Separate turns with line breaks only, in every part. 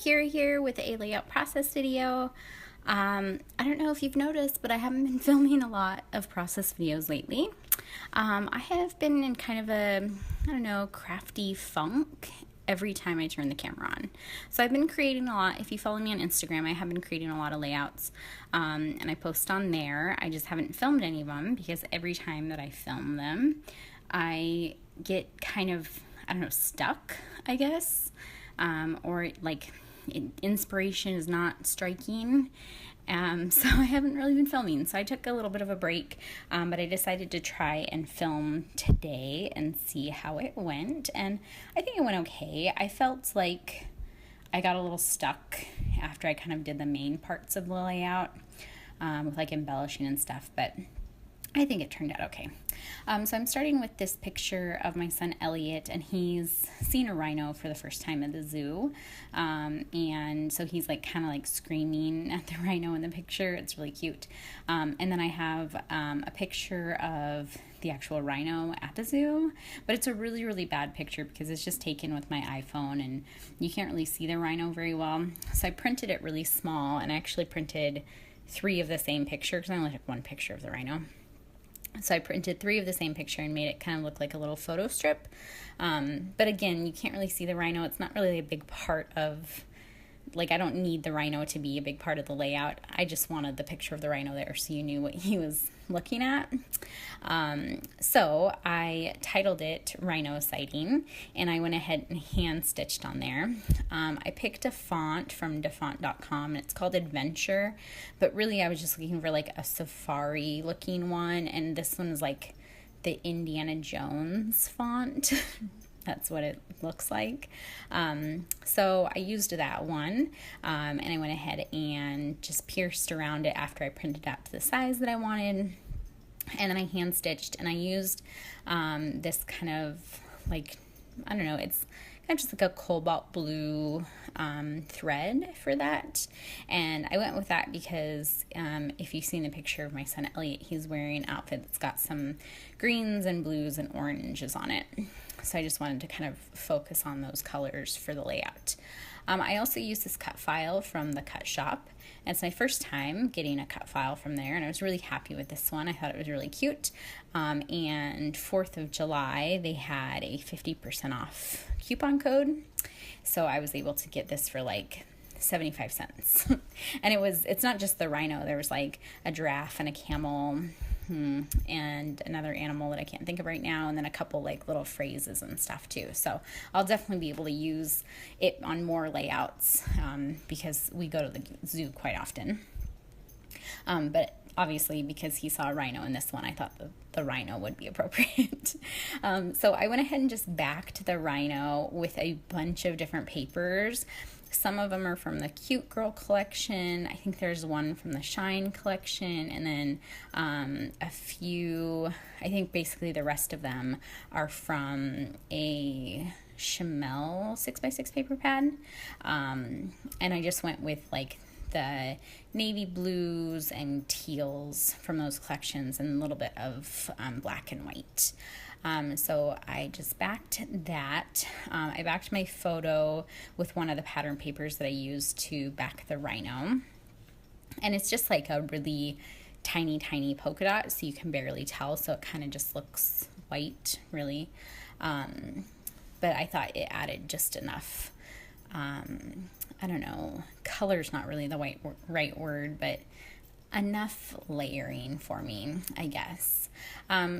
Kira here with a layout process video. I don't know if you've noticed, but I haven't been filming a lot of process videos lately. I have been in kind of a, crafty funk every time I turn the camera on. So I've been creating a lot. If you follow me on Instagram, I have been creating a lot of layouts, and I post on there. I just haven't filmed any of them because every time that I film them, I get kind of, stuck, I guess. Or like inspiration is not striking. So I haven't really been filming. So I took a little bit of a break, but I decided to try and film today and see how it went. And I think it went okay. I felt like I got a little stuck after I kind of did the main parts of the layout, with like embellishing and stuff, but I think it turned out okay. So I'm starting with this picture of my son Elliot, and he's seen a rhino for the first time at the zoo. And so he's like kind of like screaming at the rhino in the picture. It's really cute. And then I have a picture of the actual rhino at the zoo, but it's a really, really bad picture because it's just taken with my iPhone and you can't really see the rhino very well. So I printed it really small, and I actually printed 3 of the same picture because I only took 1 picture of the rhino. So I printed 3 of the same picture and made it kind of look like a little photo strip. But again, you can't really see the rhino. It's not really a big part of, I don't need the rhino to be a big part of the layout. I just wanted the picture of the rhino there so you knew what he was looking at. So I titled it Rhino Sighting, and I went ahead and hand stitched on there. I picked a font from dafont.com, and it's called Adventure, but really I was just looking for like a safari looking one, and this one is like the Indiana Jones font. That's what it looks like. So I used that one, and I went ahead and just pierced around it after I printed out to the size that I wanted. And then I hand stitched, and I used this kind of like, it's kind of just like a cobalt blue thread for that. And I went with that because if you've seen the picture of my son Elliot, he's wearing an outfit that's got some greens and blues and oranges on it. So I just wanted to kind of focus on those colors for the layout. I also used this cut file from the cut shop. And it's my first time getting a cut file from there, and I was really happy with this one. I thought it was really cute. And 4th of July, they had a 50% off coupon code. So I was able to get this for like 75 cents. And it's not just the rhino. There was like a giraffe and a camel, and another animal that I can't think of right now, and then a couple like little phrases and stuff too. So I'll definitely be able to use it on more layouts, because we go to the zoo quite often. But obviously because he saw a rhino in this one, I thought the rhino would be appropriate. So I went ahead and just backed the rhino with a bunch of different papers. Some of them are from the Cute Girl collection. I think there's one from the Shine collection, and then a few, I think basically the rest of them are from a Chamel 6x6 paper pad. And I just went with like the navy blues and teals from those collections and a little bit of black and white. So I just backed that. I backed my photo with one of the pattern papers that I used to back the rhino. And it's just like a really tiny, tiny polka dot, so you can barely tell. So it kind of just looks white, really. But I thought it added just enough, color's not really the right word, but enough layering for me, I guess.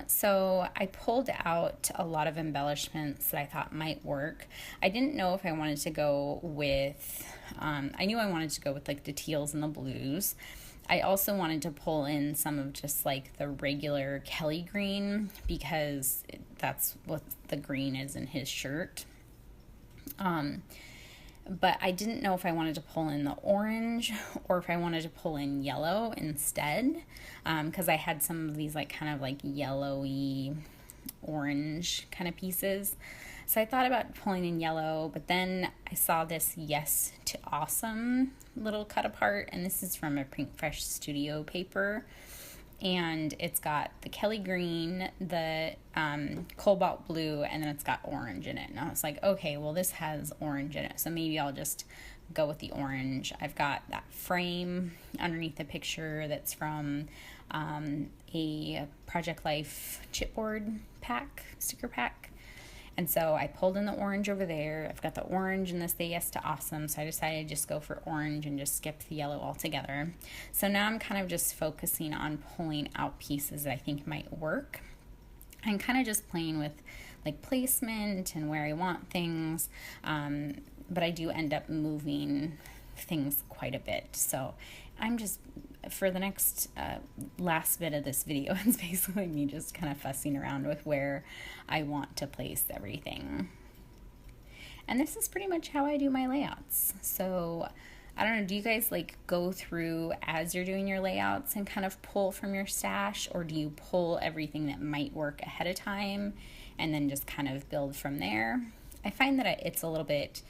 So I pulled out a lot of embellishments that I thought might work. I didn't know if I wanted to go with, I knew I wanted to go with like the teals and the blues. I also wanted to pull in some of just like the regular Kelly green because that's what the green is in his shirt. But I didn't know if I wanted to pull in the orange or if I wanted to pull in yellow instead, because I had some of these like kind of like yellowy orange kind of pieces. So I thought about pulling in yellow, but then I saw this Yes to Awesome little cut apart, and this is from a Print Fresh Studio paper. and it's got the Kelly green, the cobalt blue, and then it's got orange in it. And I was like, okay, well, this has orange in it, so maybe I'll just go with the orange. I've got that frame underneath the picture that's from a Project Life chipboard pack, sticker pack. And so I pulled in the orange over there. I've got the orange and the Say Yes to Awesome, so I decided to just go for orange and just skip the yellow altogether. So now I'm kind of just focusing on pulling out pieces that I think might work. I'm kind of just playing with like placement and where I want things, but I do end up moving things quite a bit. So I'm just, for the next last bit of this video, it's basically me just kind of fussing around with where I want to place everything. And this is pretty much how I do my layouts. So I don't know, do you guys like go through as you're doing your layouts and kind of pull from your stash, or do you pull everything that might work ahead of time and then just kind of build from there? I find that it's a little bit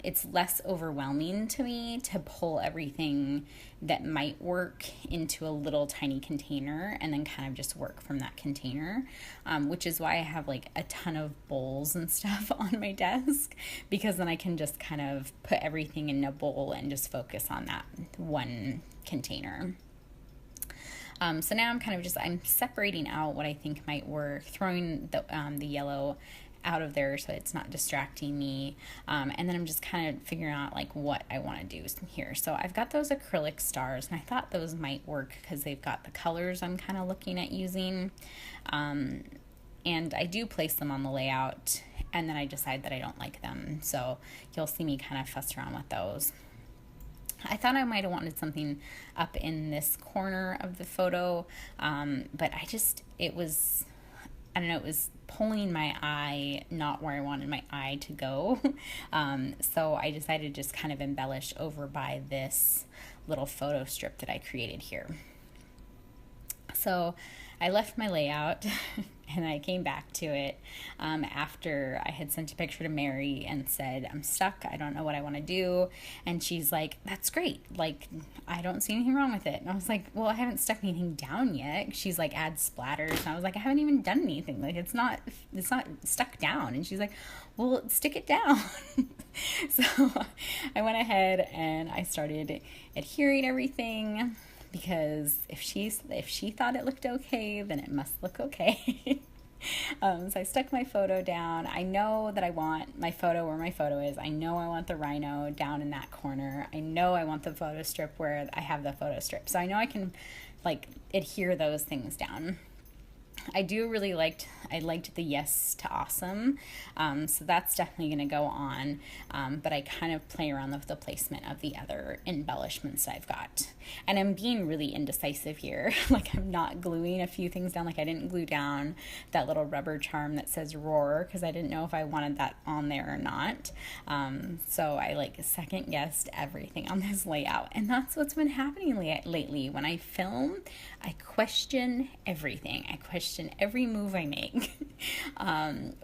it's less overwhelming to me to pull everything that might work into a little tiny container and then kind of just work from that container, which is why I have like a ton of bowls and stuff on my desk, because then I can just kind of put everything in a bowl and just focus on that one container. So now I'm kind of just, I'm separating out what I think might work, throwing the yellow out of there so it's not distracting me, and then I'm just kind of figuring out like what I want to do here. So I've got those acrylic stars, and I thought those might work because they've got the colors I'm kind of looking at using, and I do place them on the layout, and then I decide that I don't like them, so you'll see me kind of fuss around with those. I thought I might have wanted something up in this corner of the photo, but it was pulling my eye not where I wanted my eye to go. So I decided to just kind of embellish over by this little photo strip that I created here. So I left my layout and I came back to it after I had sent a picture to Mary and said, I'm stuck, I don't know what I want to do. And she's like, that's great, like I don't see anything wrong with it. And I was like, well, I haven't stuck anything down yet. She's like, add splatters. And I was like, I haven't even done anything, like it's not stuck down. And she's like, well, stick it down. So I went ahead and I started adhering everything, because if she thought it looked okay, then it must look okay. So I stuck my photo down. I know that I want my photo where my photo is. I know I want the Rhino down in that corner. I know I want the photo strip where I have the photo strip. So I know I can like adhere those things down. I liked the Yes to Awesome, so that's definitely going to go on, but I kind of play around with the placement of the other embellishments I've got, and I'm being really indecisive here. Like I'm not gluing a few things down. Like I didn't glue down that little rubber charm that says Roar because I didn't know if I wanted that on there or not, so I like second guessed everything on this layout, and that's what's been happening lately. When I film, I question everything. I question every move I make.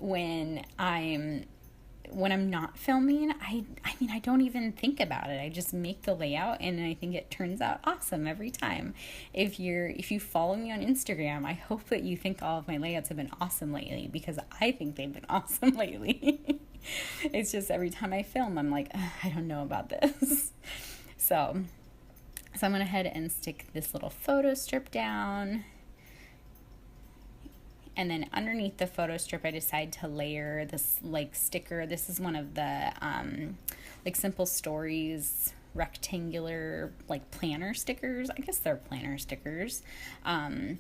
When I'm not filming, I mean, I don't even think about it. I just make the layout and I think it turns out awesome every time. If you follow me on Instagram, I hope that you think all of my layouts have been awesome lately, because I think they've been awesome lately. It's just every time I film, I'm like, I don't know about this. So I'm going to head and stick this little photo strip down. And then underneath the photo strip, I decide to layer this like sticker. This is one of the like Simple Stories rectangular like planner stickers. I guess they're planner stickers. And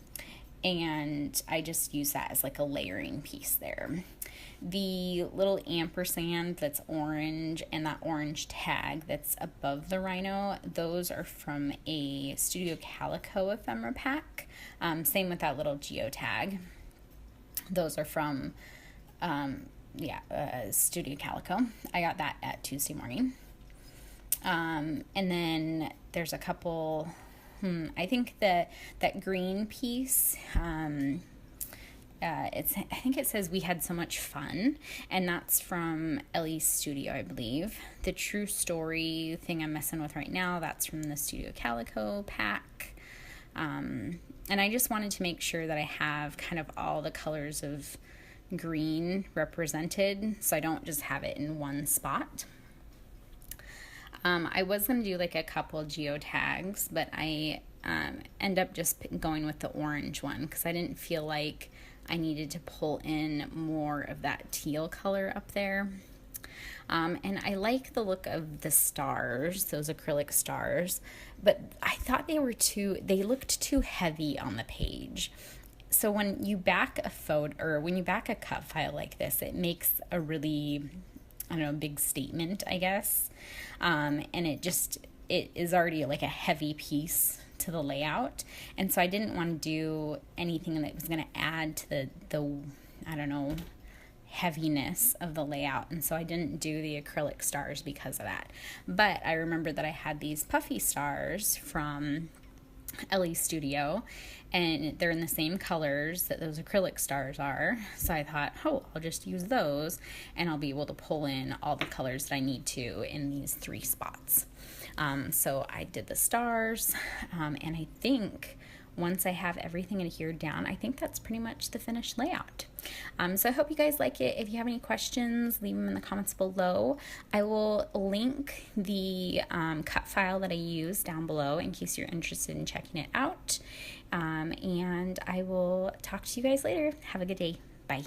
I just use that as like a layering piece there. The little ampersand that's orange and that orange tag that's above the Rhino, those are from a Studio Calico ephemera pack. Same with that little geotag. Those are from Studio Calico. I got that at Tuesday morning. And then there's a couple, I think that green piece, I think it says we had so much fun, and that's from Ellie's Studio, I believe. The True Story thing I'm messing with right now, that's from the Studio Calico pack. And I just wanted to make sure that I have kind of all the colors of green represented, so I don't just have it in one spot. I was going to do like a couple geotags, but I end up just going with the orange one because I didn't feel like I needed to pull in more of that teal color up there. And I like the look of the stars, those acrylic stars, but I thought they looked too heavy on the page. So when you back a photo, or when you back a cut file like this, it makes a really, I don't know, big statement, I guess. And it is already like a heavy piece to the layout. And so I didn't want to do anything that was going to add to the I don't know, heaviness of the layout, and so I didn't do the acrylic stars because of that. But I remember that I had these puffy stars from Ellie's Studio, and they're in the same colors that those acrylic stars are, so I thought, oh, I'll just use those and I'll be able to pull in all the colors that I need to in these 3 spots. So I did the stars, and I think once I have everything adhered down, I think that's pretty much the finished layout. So I hope you guys like it. If you have any questions, leave them in the comments below. I will link the cut file that I used down below in case you're interested in checking it out. And I will talk to you guys later. Have a good day. Bye.